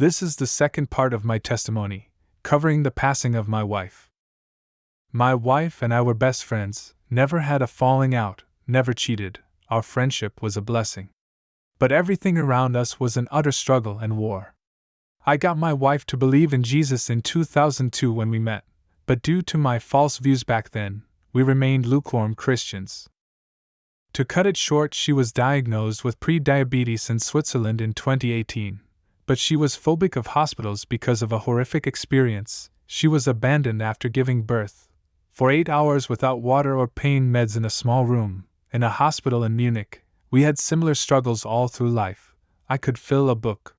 This is the second part of my testimony, covering the passing of my wife. My wife and I were best friends, never had a falling out, never cheated, our friendship was a blessing. But everything around us was an utter struggle and war. I got my wife to believe in Jesus in 2002 when we met, but due to my false views back then, we remained lukewarm Christians. To cut it short, she was diagnosed with pre-diabetes in Switzerland in 2018, but she was phobic of hospitals because of a horrific experience. She was abandoned after giving birth, for 8 hours without water or pain meds in a small room, in a hospital in Munich. We had similar struggles all through life. I could fill a book.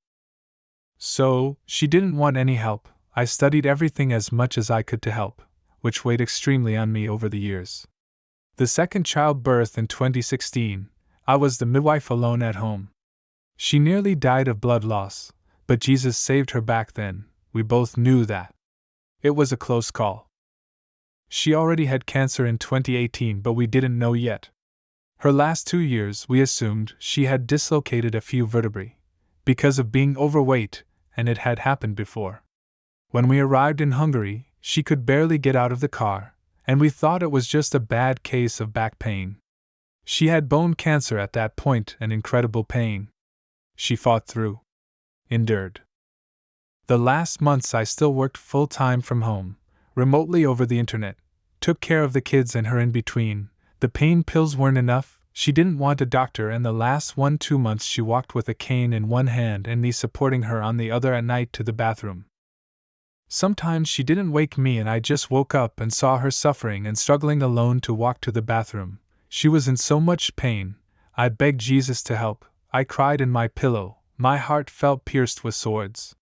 So, she didn't want any help. I studied everything as much as I could to help, which weighed extremely on me over the years. The second childbirth in 2016, I was the midwife alone at home. She nearly died of blood loss, but Jesus saved her back then. We both knew that. It was a close call. She already had cancer in 2018, but we didn't know yet. Her last 2 years, we assumed she had dislocated a few vertebrae, because of being overweight, and it had happened before. When we arrived in Hungary, she could barely get out of the car, and we thought it was just a bad case of back pain. She had bone cancer at that point and incredible pain. She fought through. Endured. The last months I still worked full-time from home, remotely over the internet, took care of the kids and her in between. The pain pills weren't enough, she didn't want a doctor, and the last 1-2 months she walked with a cane in one hand and me supporting her on the other at night to the bathroom. Sometimes she didn't wake me and I just woke up and saw her suffering and struggling alone to walk to the bathroom. She was in so much pain. I begged Jesus to help. I cried in my pillow. My heart felt pierced with swords.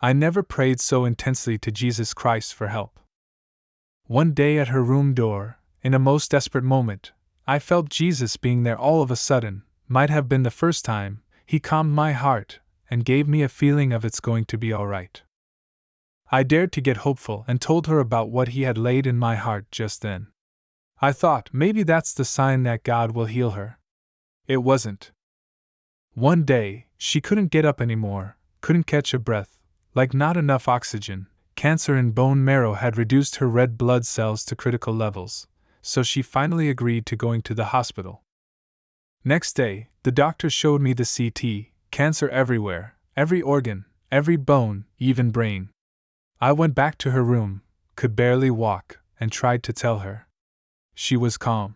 I never prayed so intensely to Jesus Christ for help. One day at her room door, in a most desperate moment, I felt Jesus being there all of a sudden. Might have been the first time. He calmed my heart and gave me a feeling of it's going to be all right. I dared to get hopeful and told her about what he had laid in my heart just then. I thought maybe that's the sign that God will heal her. It wasn't. One day, she couldn't get up anymore, couldn't catch a breath, like not enough oxygen. Cancer in bone marrow had reduced her red blood cells to critical levels, so she finally agreed to going to the hospital. Next day, the doctor showed me the CT, cancer everywhere, every organ, every bone, even brain. I went back to her room, could barely walk, and tried to tell her. She was calm.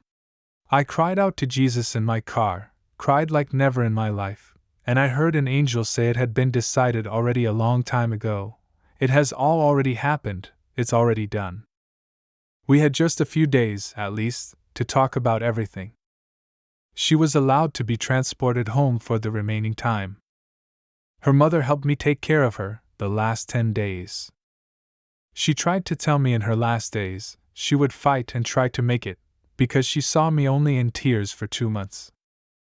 I cried out to Jesus in my car, cried like never in my life, and I heard an angel say it had been decided already a long time ago. It has all already happened, it's already done. We had just a few days, at least, to talk about everything. She was allowed to be transported home for the remaining time. Her mother helped me take care of her the last 10 days. She tried to tell me in her last days she would fight and try to make it, because she saw me only in tears for 2 months.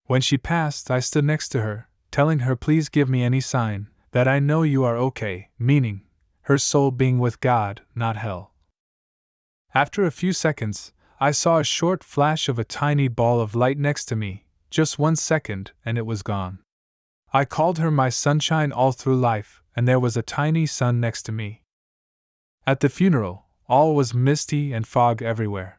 When she passed, I stood next to her, telling her, please give me any sign that I know you are okay, meaning her soul being with God, not hell. After a few seconds, I saw a short flash of a tiny ball of light next to me, just 1 second, and it was gone. I called her my sunshine all through life, and there was a tiny sun next to me. At the funeral, all was misty and fog everywhere.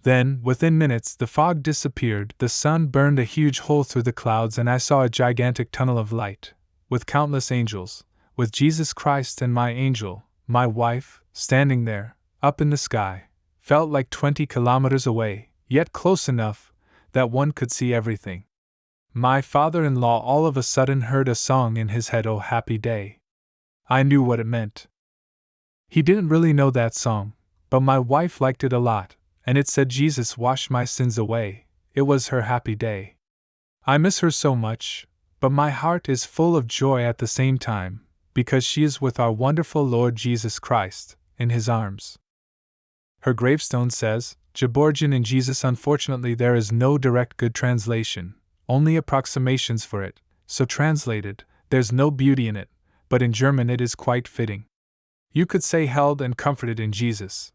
Then, within minutes, the fog disappeared, the sun burned a huge hole through the clouds, and I saw a gigantic tunnel of light, with countless angels, with Jesus Christ and my angel, my wife, standing there, up in the sky. Felt like 20 kilometers away, yet close enough that one could see everything. My father-in-law all of a sudden heard a song in his head, "Oh Happy Day." I knew what it meant. He didn't really know that song, but my wife liked it a lot, and it said Jesus washed my sins away. It was her happy day. I miss her so much, but my heart is full of joy at the same time, because she is with our wonderful Lord Jesus Christ, in His arms. Her gravestone says, Geborgen in Jesus. Unfortunately, there is no direct good translation, only approximations for it, so translated, there's no beauty in it, but in German it is quite fitting. You could say held and comforted in Jesus.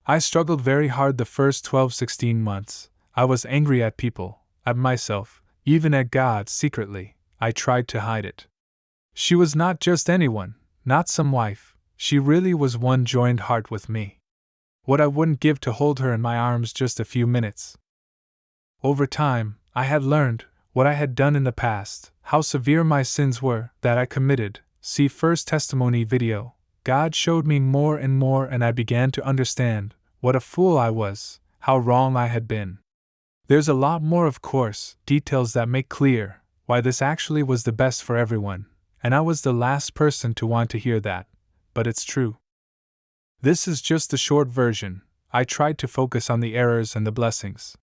I struggled very hard the first 12-16 months. I was angry at people, at myself, even at God secretly. I tried to hide it. She was not just anyone, not some wife, she really was one joined heart with me. What I wouldn't give to hold her in my arms just a few minutes. Over time, I had learned what I had done in the past, how severe my sins were that I committed. See first testimony video. God showed me more and more, and I began to understand what a fool I was, how wrong I had been. There's a lot more, of course, details that make clear why this actually was the best for everyone, and I was the last person to want to hear that, but it's true. This is just the short version. I tried to focus on the errors and the blessings.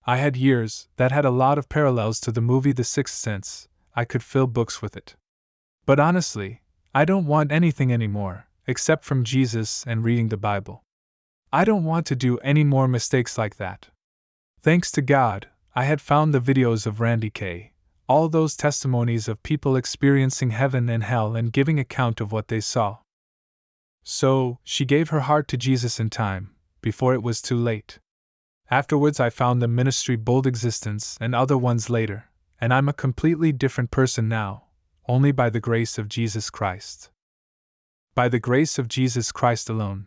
I had years that had a lot of parallels to the movie The Sixth Sense. I could fill books with it. But honestly, I don't want anything anymore, except from Jesus and reading the Bible. I don't want to do any more mistakes like that. Thanks to God, I had found the videos of Randy K., all those testimonies of people experiencing heaven and hell and giving account of what they saw. So, she gave her heart to Jesus in time, before it was too late. Afterwards, I found the ministry Bold Existence and other ones later, and I'm a completely different person now, only by the grace of Jesus Christ. By the grace of Jesus Christ alone.